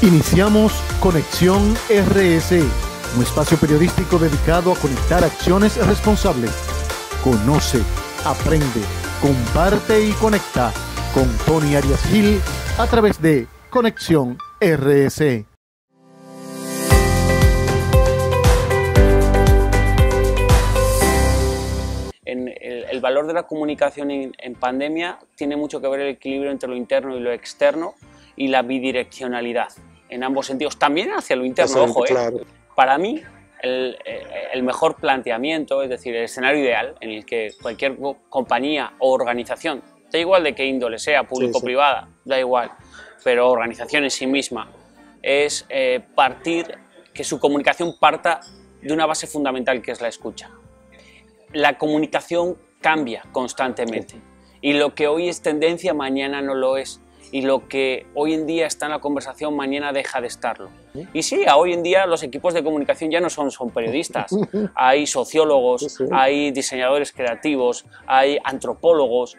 Iniciamos Conexión RS, un espacio periodístico dedicado a conectar acciones responsables. Conoce, aprende, comparte y conecta con Tony Arias Gil a través de Conexión RS. El valor de la comunicación en pandemia tiene mucho que ver el equilibrio entre lo interno y lo externo y la bidireccionalidad en ambos sentidos, también hacia lo interno, ojo, claro. Para mí el mejor planteamiento, es decir, el escenario ideal en el que cualquier compañía o organización, da igual de qué índole sea, público-privada, da igual, pero organización en sí misma, es que su comunicación parta de una base fundamental que es la escucha. La comunicación cambia constantemente y lo que hoy es tendencia mañana no lo es, y lo que hoy en día está en la conversación mañana deja de estarlo. Y sí, hoy en día los equipos de comunicación ya no son periodistas, hay sociólogos, hay diseñadores creativos, hay antropólogos,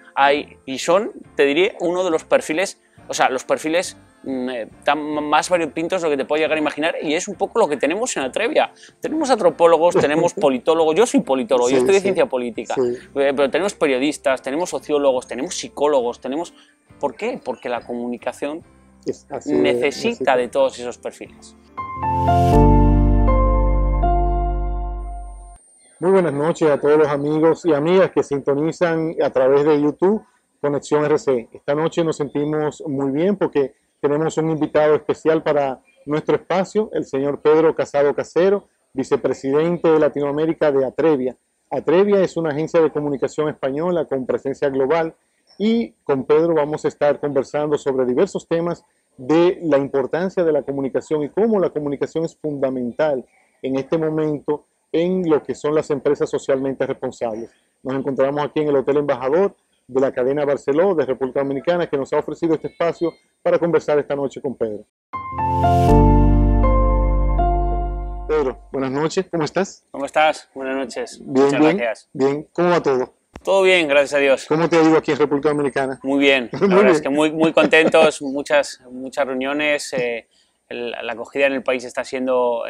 y son, te diré, uno de los perfiles, o sea, los perfiles más variopintos de lo que te puedes llegar a imaginar, y es un poco lo que tenemos en Atrevia. Tenemos antropólogos, tenemos politólogos, yo soy politólogo, yo estoy de ciencia política, pero tenemos periodistas, tenemos sociólogos, tenemos psicólogos, tenemos... ¿Por qué? Porque la comunicación necesita de todos esos perfiles. Muy buenas noches a todos los amigos y amigas que sintonizan a través de YouTube Conexión RC. Esta noche nos sentimos muy bien porque tenemos un invitado especial para nuestro espacio, el señor Pedro Casado Casero, vicepresidente de Latinoamérica de Atrevia. Atrevia es una agencia de comunicación española con presencia global, y con Pedro vamos a estar conversando sobre diversos temas de la importancia de la comunicación y cómo la comunicación es fundamental en este momento en lo que son las empresas socialmente responsables. Nos encontramos aquí en el Hotel Embajador de la cadena Barceló de República Dominicana, que nos ha ofrecido este espacio para conversar esta noche con Pedro. Pedro, buenas noches, ¿cómo estás? ¿Cómo estás? Buenas noches. Bien, muchas gracias. Bien, ¿cómo va todo? Todo bien, gracias a Dios. ¿Cómo te ha ido aquí en República Dominicana? Muy bien, la verdad es que muy contentos, muchas reuniones, la acogida en el país está siendo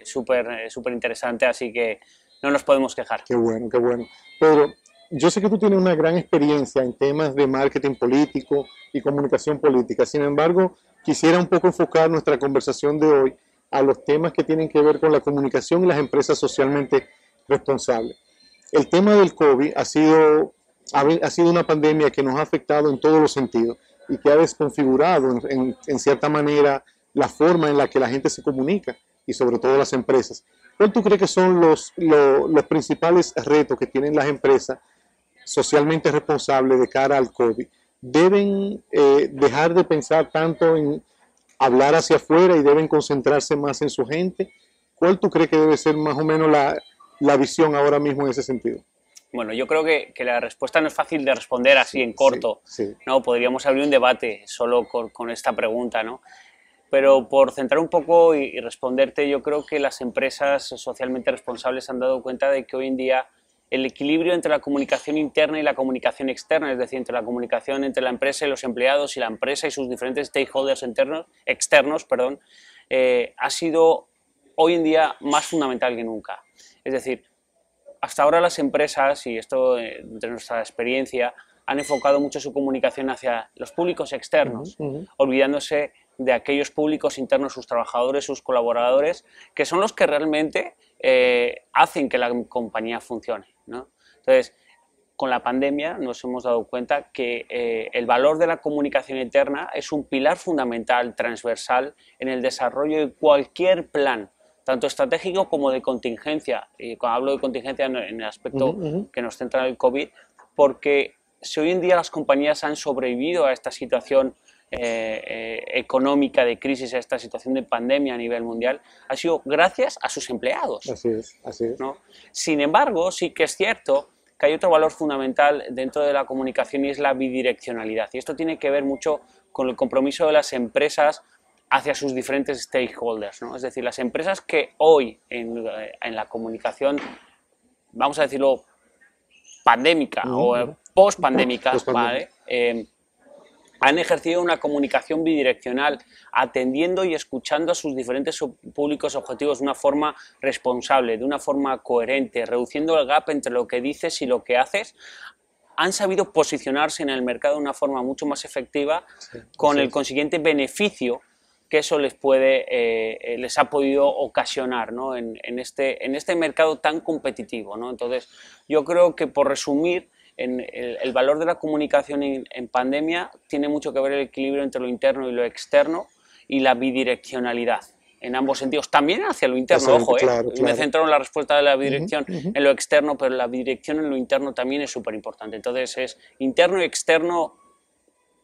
súper interesante, así que no nos podemos quejar. Qué bueno, qué bueno. Pedro, yo sé que tú tienes una gran experiencia en temas de marketing político y comunicación política, sin embargo, quisiera un poco enfocar nuestra conversación de hoy a los temas que tienen que ver con la comunicación y las empresas socialmente responsables. El tema del COVID ha sido una pandemia que nos ha afectado en todos los sentidos y que ha desconfigurado en cierta manera la forma en la que la gente se comunica y sobre todo las empresas. ¿Cuál tú crees que son los principales retos que tienen las empresas socialmente responsables de cara al COVID? ¿Deben dejar de pensar tanto en hablar hacia afuera y deben concentrarse más en su gente? ¿Cuál tú crees que debe ser más o menos la visión ahora mismo en ese sentido? Bueno, yo creo que la respuesta no es fácil de responder así en corto, ¿no? Podríamos abrir un debate solo con esta pregunta, ¿no? Pero por centrar un poco y responderte, yo creo que las empresas socialmente responsables se han dado cuenta de que hoy en día el equilibrio entre la comunicación interna y la comunicación externa, es decir, entre la comunicación entre la empresa y los empleados y la empresa y sus diferentes stakeholders externos, ha sido hoy en día más fundamental que nunca. Es decir, hasta ahora las empresas, y esto de nuestra experiencia, han enfocado mucho su comunicación hacia los públicos externos, olvidándose de aquellos públicos internos, sus trabajadores, sus colaboradores, que son los que realmente hacen que la compañía funcione, ¿no? Entonces, con la pandemia nos hemos dado cuenta que el valor de la comunicación interna es un pilar fundamental, transversal, en el desarrollo de cualquier plan, tanto estratégico como de contingencia. Y cuando hablo de contingencia en el aspecto que nos centra en el COVID, porque si hoy en día las compañías han sobrevivido a esta situación económica de crisis, a esta situación de pandemia a nivel mundial, ha sido gracias a sus empleados. Así es. ¿No? Sin embargo, sí que es cierto que hay otro valor fundamental dentro de la comunicación y es la bidireccionalidad. Y esto tiene que ver mucho con el compromiso de las empresas hacia sus diferentes stakeholders, ¿no? Es decir, las empresas que hoy en la comunicación, vamos a decirlo, pandémica o post-pandémica, ¿vale? han ejercido una comunicación bidireccional, atendiendo y escuchando a sus diferentes públicos objetivos de una forma responsable, de una forma coherente, reduciendo el gap entre lo que dices y lo que haces. Han sabido posicionarse en el mercado de una forma mucho más efectiva, con el consiguiente beneficio que eso les ha podido ocasionar, ¿no? en este mercado tan competitivo, ¿no? Entonces, yo creo que, por resumir, el valor de la comunicación en pandemia tiene mucho que ver el equilibrio entre lo interno y lo externo, y la bidireccionalidad en ambos sentidos, también hacia lo interno, ojo, claro. Me centro en la respuesta de la bidirección en lo externo, pero la bidirección en lo interno también es súper importante. Entonces es interno y externo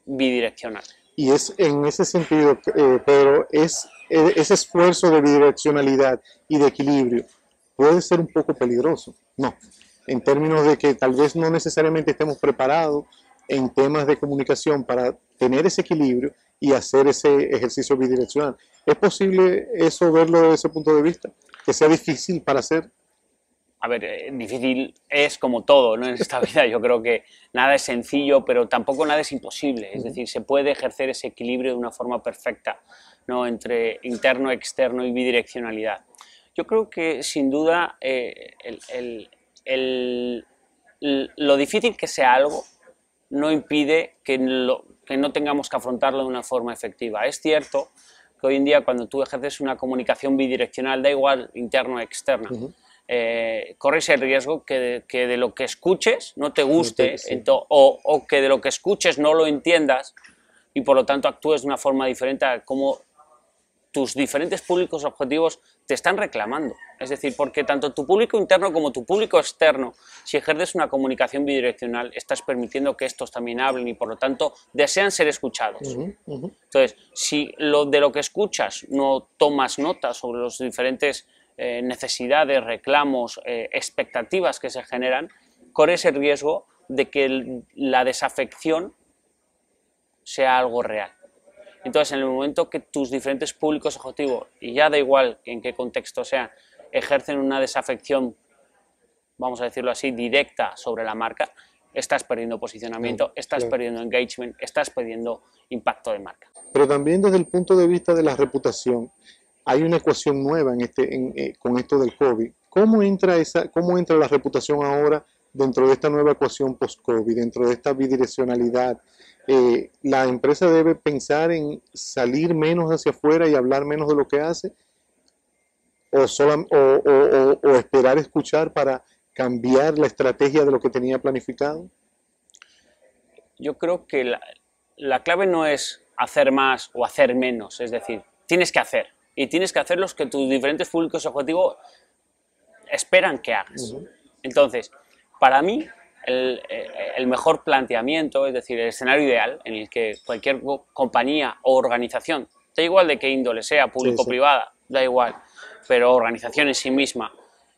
bidireccional. Y es en ese sentido, Pedro, ese esfuerzo de bidireccionalidad y de equilibrio puede ser un poco peligroso, ¿no? En términos de que tal vez no necesariamente estemos preparados en temas de comunicación para tener ese equilibrio y hacer ese ejercicio bidireccional. ¿Es posible eso, verlo desde ese punto de vista? ¿Que sea difícil para hacer? A ver, difícil es como todo, ¿no? En esta vida. Yo creo que nada es sencillo, pero tampoco nada es imposible. Es decir, se puede ejercer ese equilibrio de una forma perfecta, ¿no? Entre interno, externo y bidireccionalidad. Yo creo que, sin duda, lo difícil que sea algo no impide que no tengamos que afrontarlo de una forma efectiva. Es cierto que hoy en día, cuando tú ejerces una comunicación bidireccional, da igual interno o externa, corres el riesgo que de lo que escuches no te guste, o que de lo que escuches no lo entiendas, y por lo tanto actúes de una forma diferente a cómo tus diferentes públicos objetivos te están reclamando. Es decir, porque tanto tu público interno como tu público externo, si ejerces una comunicación bidireccional, estás permitiendo que estos también hablen y por lo tanto desean ser escuchados. Entonces, si de lo que escuchas no tomas nota sobre los diferentes necesidades, reclamos, expectativas que se generan, corres el riesgo de que la desafección sea algo real. Entonces, en el momento que tus diferentes públicos objetivos, y ya da igual en qué contexto sea, ejercen una desafección, vamos a decirlo así, directa sobre la marca, estás perdiendo posicionamiento, estás perdiendo engagement, estás perdiendo impacto de marca. Pero también desde el punto de vista de la reputación, hay una ecuación nueva con esto del COVID. ¿Cómo entra la reputación ahora dentro de esta nueva ecuación post-COVID, dentro de esta bidireccionalidad? ¿La empresa debe pensar en salir menos hacia afuera y hablar menos de lo que hace? ¿O esperar escuchar para cambiar la estrategia de lo que tenía planificado? Yo creo que la clave no es hacer más o hacer menos, es decir, tienes que hacer. Y tienes que hacer los que tus diferentes públicos objetivos esperan que hagas. Entonces, para mí, el mejor planteamiento, es decir, el escenario ideal en el que cualquier compañía o organización, da igual de qué índole sea, público-privada, da igual, pero organización en sí misma,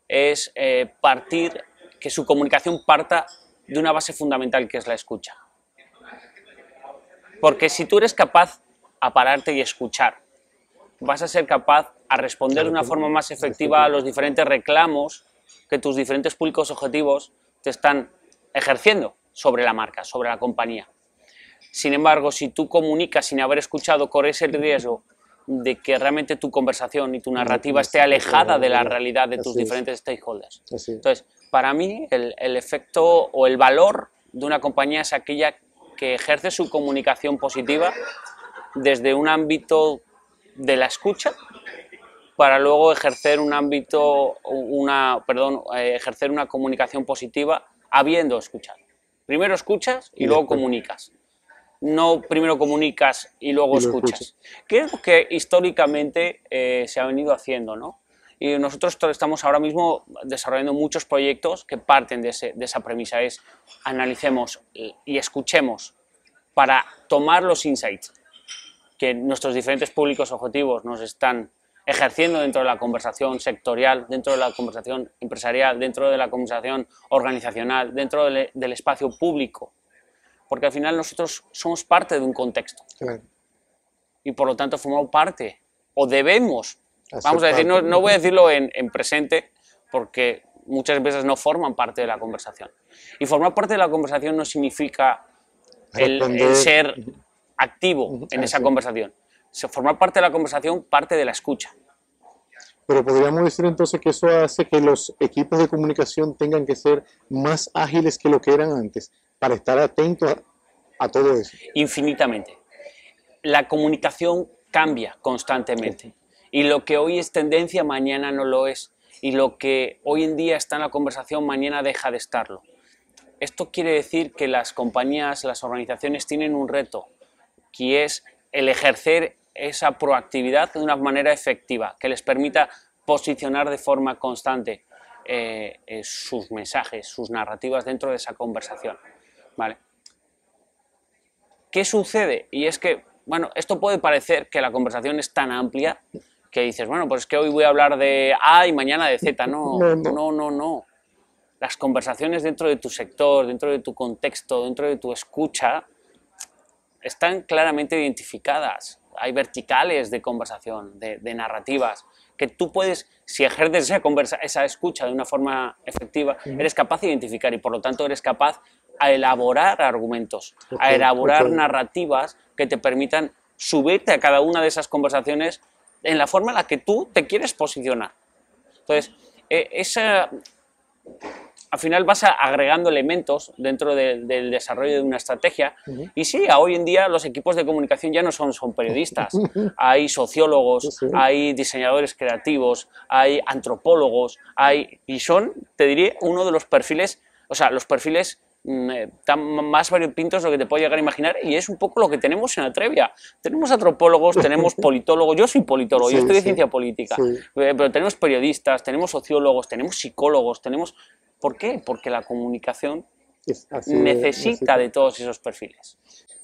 es que su comunicación parta de una base fundamental, que es la escucha. Porque si tú eres capaz a pararte y escuchar, vas a ser capaz a responder de una forma más efectiva a los diferentes reclamos que tus diferentes públicos objetivos te están ejerciendo sobre la marca, sobre la compañía. Sin embargo, si tú comunicas sin haber escuchado, corres el riesgo de que realmente tu conversación y tu narrativa esté alejada de la realidad de tus diferentes stakeholders. Entonces, para mí, el efecto o el valor de una compañía es aquella que ejerce su comunicación positiva desde un ámbito de la escucha, para luego ejercer ejercer una comunicación positiva habiendo escuchado. Primero escuchas y luego comunicas. No primero comunicas y luego escuchas. Que es lo que históricamente se ha venido haciendo, ¿no? Y nosotros estamos ahora mismo desarrollando muchos proyectos que parten de esa premisa, es analicemos y escuchemos para tomar los insights que nuestros diferentes públicos objetivos nos están ejerciendo dentro de la conversación sectorial, dentro de la conversación empresarial, dentro de la conversación organizacional, dentro del espacio público. Porque al final nosotros somos parte de un contexto. Y por lo tanto formamos parte, o debemos, vamos a decir, no voy a decirlo en presente, porque muchas veces no forman parte de la conversación. Y formar parte de la conversación no significa el ser activo en esa conversación. Formar parte de la conversación parte de la escucha. Pero podríamos decir entonces que eso hace que los equipos de comunicación tengan que ser más ágiles que lo que eran antes, para estar atentos a todo eso. Infinitamente. La comunicación cambia constantemente. Y lo que hoy es tendencia, mañana no lo es. Y lo que hoy en día está en la conversación, mañana deja de estarlo. Esto quiere decir que las compañías, las organizaciones tienen un reto, que es el ejercer esa proactividad de una manera efectiva, que les permita posicionar de forma constante sus mensajes, sus narrativas dentro de esa conversación. ¿Vale? ¿Qué sucede? Y es que, bueno, esto puede parecer que la conversación es tan amplia que dices, bueno, pues es que hoy voy a hablar de A y mañana de Z. No, no, no, no. Las conversaciones dentro de tu sector, dentro de tu contexto, dentro de tu escucha, están claramente identificadas. Hay verticales de conversación, de narrativas, que tú puedes, si ejerces esa escucha de una forma efectiva, eres capaz de identificar y por lo tanto eres capaz a elaborar argumentos, a elaborar narrativas que te permitan subirte a cada una de esas conversaciones en la forma en la que tú te quieres posicionar. Entonces, al final vas agregando elementos dentro del desarrollo de una estrategia y sí, hoy en día los equipos de comunicación ya no son periodistas, hay sociólogos, hay diseñadores creativos, hay antropólogos, y son, te diré, uno de los perfiles, o sea, los perfiles tan más variopintos de lo que te puedes llegar a imaginar y es un poco lo que tenemos en Atrevia. Tenemos antropólogos, tenemos politólogos, yo soy politólogo, yo estoy de ciencia política, pero tenemos periodistas, tenemos sociólogos, tenemos psicólogos, tenemos... ¿Por qué? Porque la comunicación necesita de todos esos perfiles.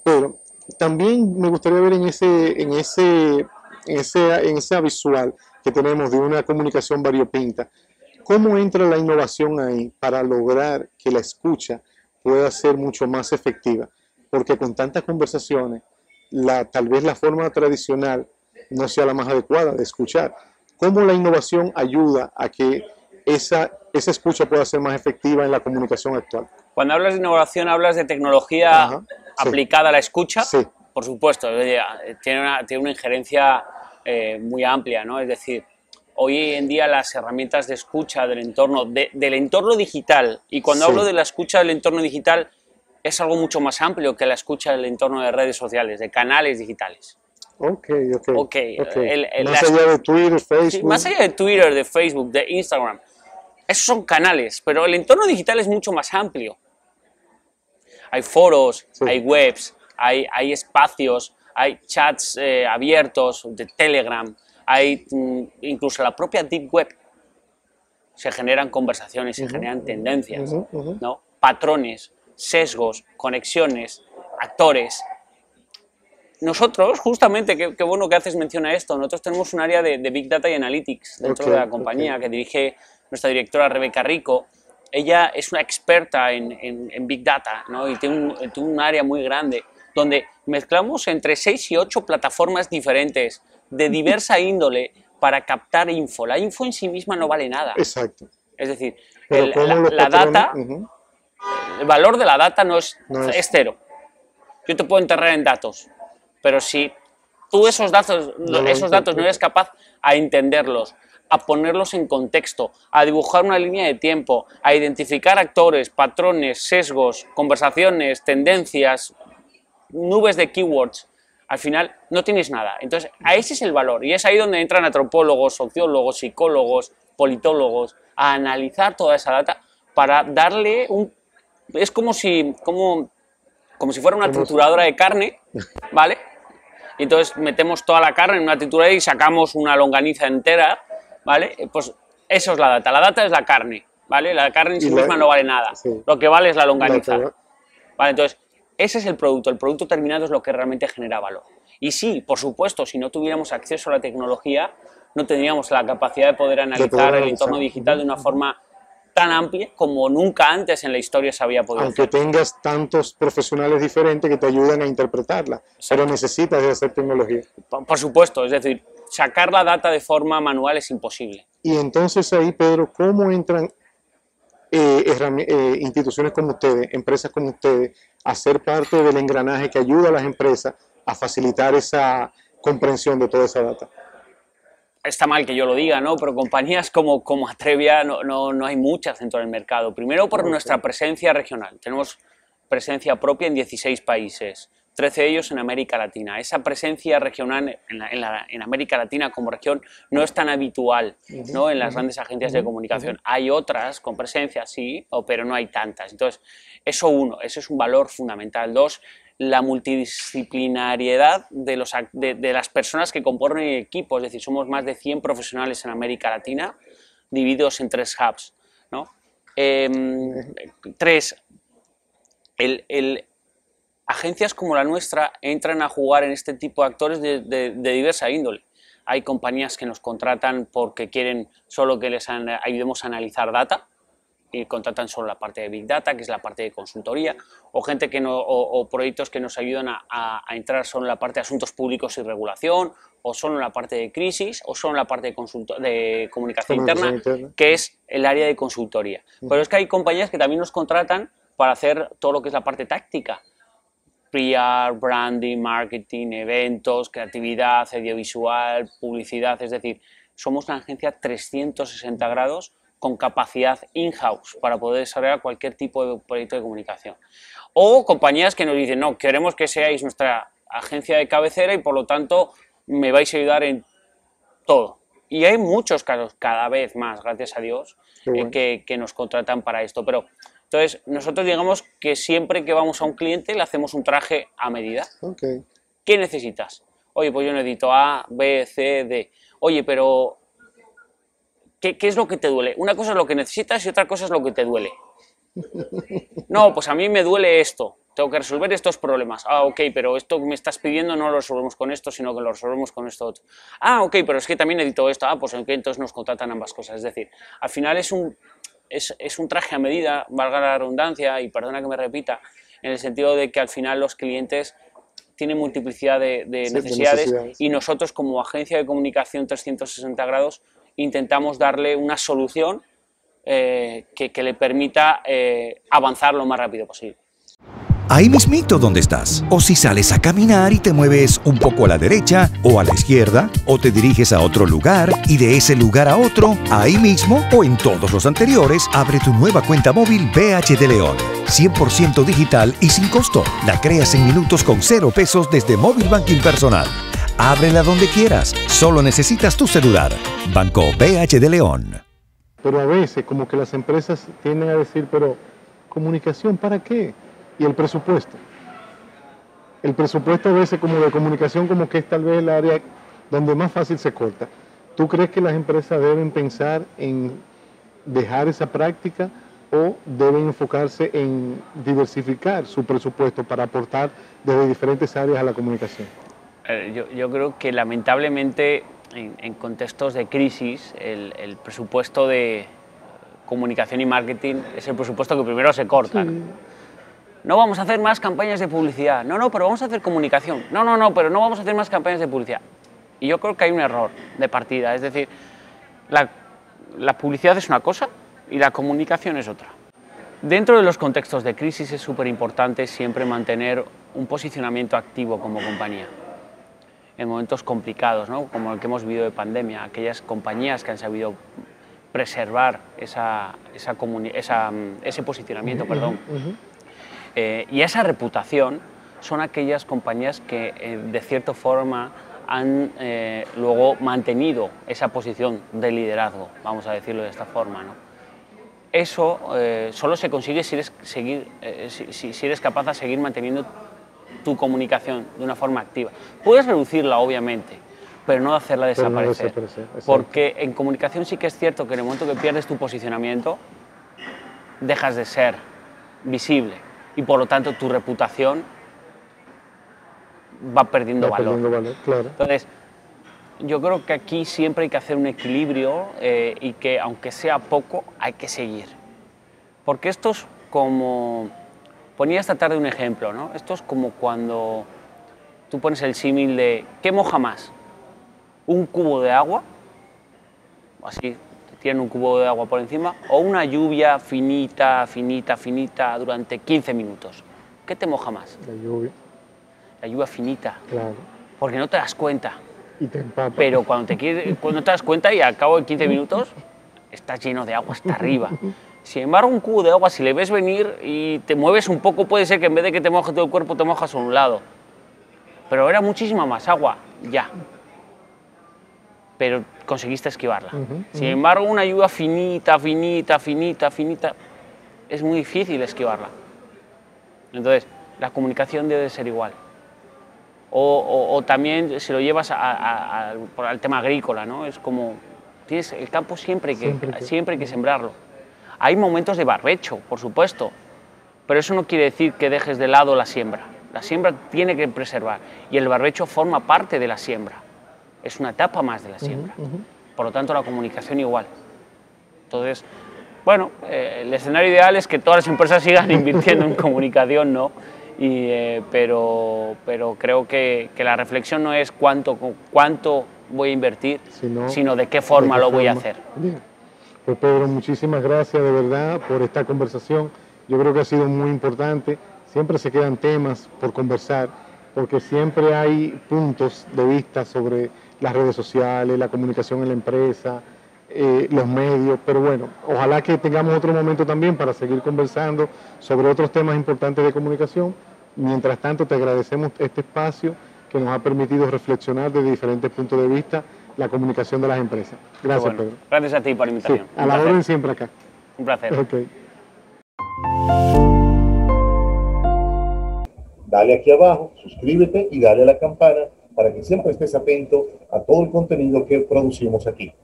Pero también me gustaría ver en esa visual que tenemos de una comunicación variopinta, ¿cómo entra la innovación ahí para lograr que la escucha pueda ser mucho más efectiva? Porque con tantas conversaciones, tal vez la forma tradicional no sea la más adecuada de escuchar. ¿Cómo la innovación ayuda a que esa escucha pueda ser más efectiva en la comunicación actual? Cuando hablas de innovación, hablas de tecnología aplicada a la escucha. Sí. Por supuesto, tiene una injerencia muy amplia, ¿no? Es decir, hoy en día las herramientas de escucha del entorno digital, y cuando hablo de la escucha del entorno digital, es algo mucho más amplio que la escucha del entorno de redes sociales, de canales digitales. Ok. Más allá de Twitter, Facebook. Sí, más allá de Twitter, de Facebook, de Instagram. Esos son canales, pero el entorno digital es mucho más amplio. Hay foros, hay webs, hay espacios, hay chats abiertos de Telegram, hay incluso la propia Deep Web. Se generan conversaciones, se generan tendencias, ¿no? Patrones, sesgos, conexiones, actores. Nosotros, justamente, qué bueno que haces mención a esto, nosotros tenemos un área de Big Data y Analytics dentro de la compañía que dirige nuestra directora Rebeca Rico. Ella es una experta en Big Data, ¿no? Y tiene un área muy grande donde mezclamos entre 6 y 8 plataformas diferentes de diversa índole para captar info. La info en sí misma no vale nada. Exacto. Es decir, la data, el valor de la data es cero. Yo te puedo enterrar en datos, pero si tú esos datos no eres capaz a entenderlos, a ponerlos en contexto, a dibujar una línea de tiempo, a identificar actores, patrones, sesgos, conversaciones, tendencias, nubes de keywords, al final no tienes nada. Entonces, ese es el valor y es ahí donde entran antropólogos, sociólogos, psicólogos, politólogos a analizar toda esa data para darle es como si fuera una trituradora de carne, ¿vale? Y entonces metemos toda la carne en una trituradora y sacamos una longaniza entera, ¿vale? Pues eso es la data. La data es la carne, ¿vale? La carne en sí misma no vale nada. Sí. Lo que vale es la longaniza. ¿Vale? Entonces, ese es el producto terminado es lo que realmente genera valor. Y sí, por supuesto, si no tuviéramos acceso a la tecnología, no tendríamos la capacidad de poder analizar el entorno digital de una forma tan amplia como nunca antes en la historia se había podido hacer. Aunque tengas tantos profesionales diferentes que te ayudan a interpretarla, pero necesitas de hacer tecnología. Por supuesto, es decir, sacar la data de forma manual es imposible. Y entonces ahí, Pedro, ¿cómo entran instituciones como ustedes, empresas como ustedes, a ser parte del engranaje que ayuda a las empresas a facilitar esa comprensión de toda esa data. Está mal que yo lo diga, ¿no? Pero compañías como Atrevia no hay muchas dentro del mercado. Primero por nuestra presencia regional. Tenemos presencia propia en 16 países, 13 de ellos en América Latina. Esa presencia regional en América Latina como región no es tan habitual, ¿no? En las grandes agencias de comunicación. Hay otras con presencia, sí, pero no hay tantas. Entonces, eso es un valor fundamental. Dos, la multidisciplinariedad de las personas que componen el equipo, es decir, somos más de 100 profesionales en América Latina, divididos en 3 hubs, ¿no? 3, agencias como la nuestra entran a jugar en este tipo de actores de diversa índole. Hay compañías que nos contratan porque quieren solo que les ayudemos a analizar data, y contratan solo la parte de Big Data, que es la parte de consultoría, o gente o proyectos que nos ayudan a entrar solo en la parte de asuntos públicos y regulación, o solo en la parte de crisis, o solo en la parte de comunicación interna, que es el área de consultoría. Pero es que hay compañías que también nos contratan para hacer todo lo que es la parte táctica. PR, branding, marketing, eventos, creatividad, audiovisual, publicidad, es decir, somos una agencia 360 grados con capacidad in-house para poder desarrollar cualquier tipo de proyecto de comunicación. O compañías que nos dicen, no, queremos que seáis nuestra agencia de cabecera y por lo tanto me vais a ayudar en todo. Y hay muchos casos, cada vez más, gracias a Dios, que nos contratan para esto. Pero entonces, nosotros digamos que siempre que vamos a un cliente le hacemos un traje a medida. ¿Qué necesitas? Oye, pues yo necesito A, B, C, D. Oye, pero ¿qué es lo que te duele? Una cosa es lo que necesitas y otra cosa es lo que te duele. No, pues a mí me duele esto. Tengo que resolver estos problemas. Ah, ok, pero esto que me estás pidiendo no lo resolvemos con esto, sino que lo resolvemos con esto otro. Ah, ok, pero es que también necesito esto. Ah, pues entonces nos contratan ambas cosas. Es decir, al final es un traje a medida, valga la redundancia, y perdona que me repita, en el sentido de que al final los clientes tienen multiplicidad de necesidades y nosotros como agencia de comunicación 360 grados intentamos darle una solución que le permita avanzar lo más rápido posible. Ahí mismito donde estás. O si sales a caminar y te mueves un poco a la derecha o a la izquierda, o te diriges a otro lugar y de ese lugar a otro, ahí mismo o en todos los anteriores, abre tu nueva cuenta móvil BH de León. 100% digital y sin costo. La creas en minutos con 0 pesos desde Móvil Banking Personal. Ábrela donde quieras. Solo necesitas tu celular. Banco BH de León. Pero a veces como que las empresas tienden a decir, pero ¿comunicación para qué? Y el presupuesto. El presupuesto a veces como de comunicación como que es tal vez el área donde más fácil se corta. ¿Tú crees que las empresas deben pensar en dejar esa práctica o deben enfocarse en diversificar su presupuesto para aportar desde diferentes áreas a la comunicación? Yo creo que lamentablemente en contextos de crisis el presupuesto de comunicación y marketing es el presupuesto que primero se corta. Sí. No vamos a hacer más campañas de publicidad. No, pero vamos a hacer comunicación. No, pero no vamos a hacer más campañas de publicidad. Y yo creo que hay un error de partida. Es decir, la publicidad es una cosa y la comunicación es otra. Dentro de los contextos de crisis es súper importante siempre mantener un posicionamiento activo como compañía. En momentos complicados, ¿no? Como el que hemos vivido de pandemia, aquellas compañías que han sabido preservar ese posicionamiento, y esa reputación son aquellas compañías que de cierta forma han luego mantenido esa posición de liderazgo, vamos a decirlo de esta forma, ¿no? Eso solo se consigue si eres capaz de seguir manteniendo tu comunicación de una forma activa. Puedes reducirla, obviamente, pero no hacerla desaparecer. Porque en comunicación sí que es cierto que en el momento que pierdes tu posicionamiento, dejas de ser visible y por lo tanto tu reputación va perdiendo valor. Claro. Entonces, yo creo que aquí siempre hay que hacer un equilibrio y que aunque sea poco, hay que seguir. Porque esto es como... Ponía esta tarde un ejemplo, ¿no? Esto es como cuando tú pones el símil de ¿qué moja más? ¿Un cubo de agua? Así, tienen un cubo de agua por encima, o una lluvia finita durante 15 minutos. ¿Qué te moja más? La lluvia. la lluvia finita, Claro. porque no te das cuenta. Y te empapa. Pero cuando te das cuenta y al cabo de 15 minutos estás lleno de agua hasta arriba. Sin embargo, un cubo de agua, si le ves venir y te mueves un poco, puede ser que en vez de que te mojes todo el cuerpo, te mojas a un lado. Pero era muchísima más agua, ya. Pero conseguiste esquivarla. Sin embargo, una lluvia finita, finita, finita, finita, es muy difícil esquivarla. Entonces, la comunicación debe ser igual. O también si lo llevas al tema agrícola, ¿no? Es como, tienes el campo siempre hay que sembrarlo. Hay momentos de barbecho, por supuesto, pero eso no quiere decir que dejes de lado la siembra. La siembra tiene que preservar y el barbecho forma parte de la siembra. Es una etapa más de la siembra. Por lo tanto, la comunicación igual. Entonces, bueno, el escenario ideal es que todas las empresas sigan invirtiendo en comunicación, ¿no? Pero creo que la reflexión no es cuánto voy a invertir, sino de qué forma lo voy a hacer. Bien. Pues Pedro, muchísimas gracias de verdad por esta conversación. Yo creo que ha sido muy importante. Siempre se quedan temas por conversar, porque siempre hay puntos de vista sobre las redes sociales, la comunicación en la empresa, los medios, pero bueno, ojalá que tengamos otro momento también para seguir conversando sobre otros temas importantes de comunicación. Mientras tanto, te agradecemos este espacio que nos ha permitido reflexionar desde diferentes puntos de vista la comunicación de las empresas. Gracias, Pedro. Gracias a ti por la invitación. Sí, a la orden siempre acá. Un placer. Okay. Dale aquí abajo, suscríbete y dale a la campana para que siempre estés atento a todo el contenido que producimos aquí.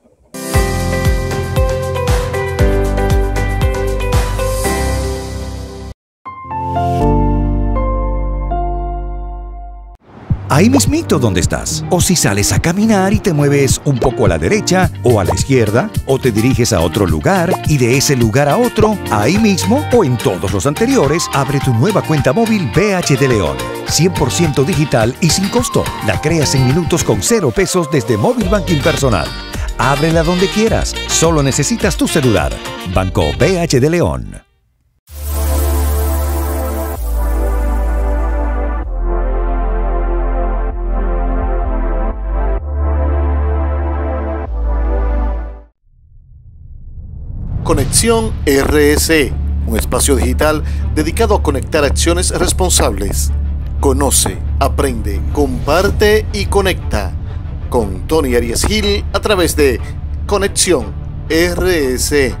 Ahí mismito donde estás. O si sales a caminar y te mueves un poco a la derecha o a la izquierda, o te diriges a otro lugar y de ese lugar a otro, ahí mismo o en todos los anteriores, abre tu nueva cuenta móvil BH de León. 100% digital y sin costo. La creas en minutos con 0 pesos desde Móvil Banking Personal. Ábrela donde quieras. Solo necesitas tu celular. Banco BH de León. Conexión RS, un espacio digital dedicado a conectar acciones responsables. Conoce, aprende, comparte y conecta. Con Tony Arias Gil a través de Conexión RS.